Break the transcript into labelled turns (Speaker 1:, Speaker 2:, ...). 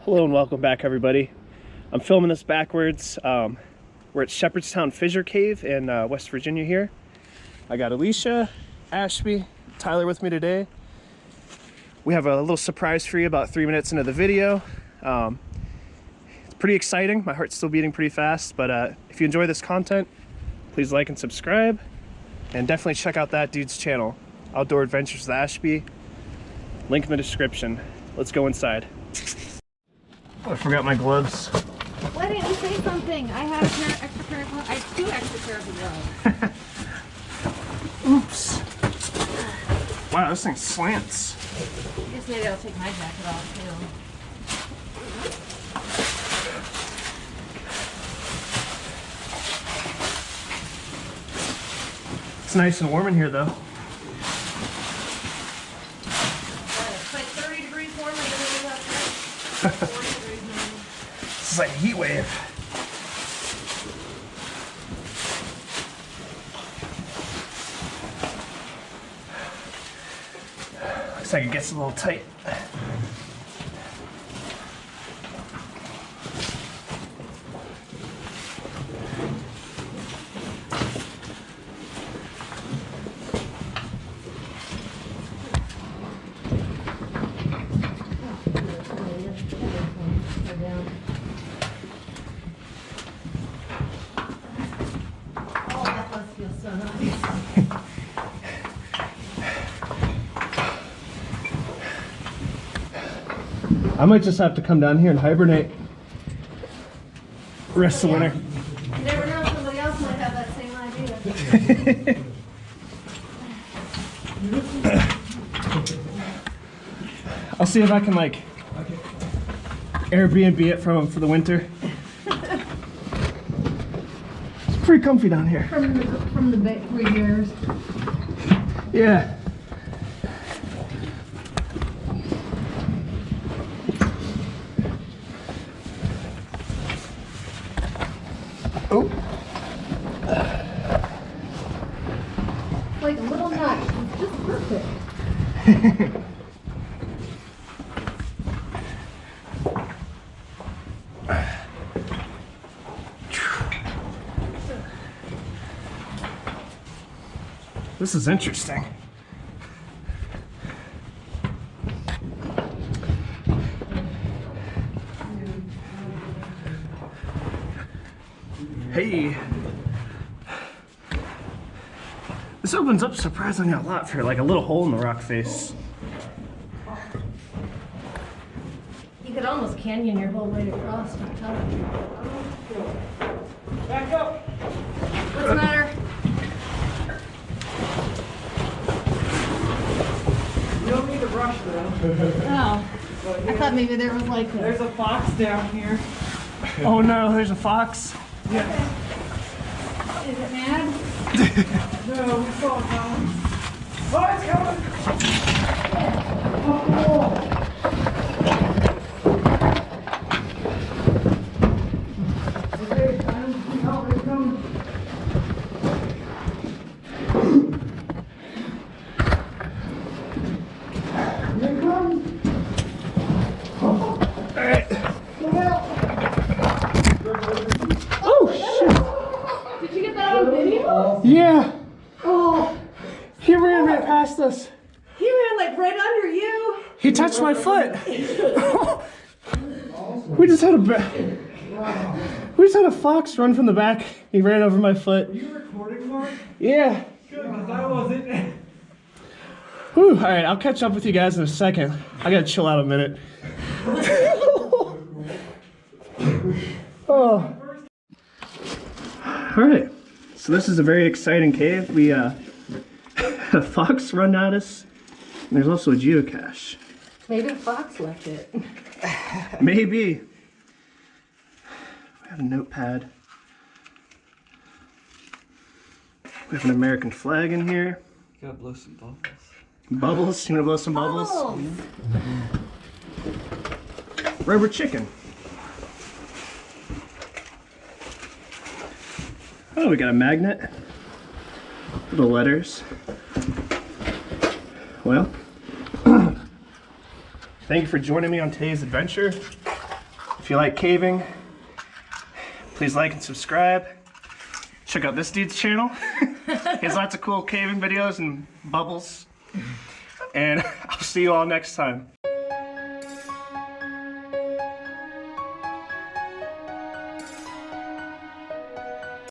Speaker 1: Hello and welcome back, everybody. I'm filming this backwards. We're at Shepherdstown Fissure Cave in West Virginia here. I got Elysia, Ashby, Tyler with me today. We have a little surprise for you about 3 minutes into the video. It's pretty exciting. My heart's still beating pretty fast, but if you enjoy this content, please like and subscribe. And definitely check out that dude's channel, Outdoor Adventures with Ashby. Link in the description. Let's go inside. Oh, I forgot my gloves.
Speaker 2: Why didn't you say something? I had a extra pair of gloves. I have 2 extra pairs of gloves.
Speaker 1: Oops. Wow, this thing slants.
Speaker 2: I guess maybe I'll take my jacket off too.
Speaker 1: It's nice and warm in here, though.
Speaker 2: It's like 30 degrees warmer than it is outside. 40 degrees warmer.
Speaker 1: This is like a heat wave. Looks like it gets a little tight. I might just have to come down here and hibernate. Rest of the winter.
Speaker 2: You never know, somebody else might have that same idea.
Speaker 1: I'll see if I can like Airbnb it from for the winter. It's pretty comfy down here.
Speaker 2: From the 3 years.
Speaker 1: Yeah. Oh.
Speaker 2: Like a little nut. It's just perfect.
Speaker 1: This is interesting. Hey. This opens up surprisingly a lot for like a little hole in the rock face.
Speaker 2: You could almost canyon your whole way across the top.
Speaker 1: Back up.
Speaker 2: What's the matter?
Speaker 3: You don't need to rush though.
Speaker 2: Oh. I thought maybe there was like
Speaker 3: There's a fox down here.
Speaker 1: Oh no, there's a fox.
Speaker 3: Yeah.
Speaker 2: Is it mad?
Speaker 3: No, we saw it coming. Oh, it's coming! Okay, time to see how it's coming. Here it comes!
Speaker 1: Alright.
Speaker 3: Look out!
Speaker 1: Oh shit.
Speaker 2: Did you get that on video?
Speaker 1: Yeah.
Speaker 2: Oh,
Speaker 1: He ran right past us.
Speaker 2: he ran like right under you.
Speaker 1: He touched my foot. We just had a fox run from the back. He ran over my foot.
Speaker 3: Are you recording, Mark?
Speaker 1: Yeah.
Speaker 3: Good, because I wasn't.
Speaker 1: Whew. All right, I'll catch up with you guys in a second. I gotta chill out a minute. Oh. All right. So this is a very exciting cave. We a fox run at us. And there's also a geocache.
Speaker 2: Maybe a fox left it.
Speaker 1: Maybe. We have a notepad. We have an American flag in here.
Speaker 3: Gotta blow some bubbles.
Speaker 1: Bubbles? You wanna blow some bubbles?
Speaker 2: Oh.
Speaker 1: Rubber chicken. Oh, we got a magnet. The letters. Well, thank you for joining me on today's adventure. If you like caving, please like and subscribe. Check out this dude's channel. He has lots of cool caving videos and bubbles. And I'll see you all next time.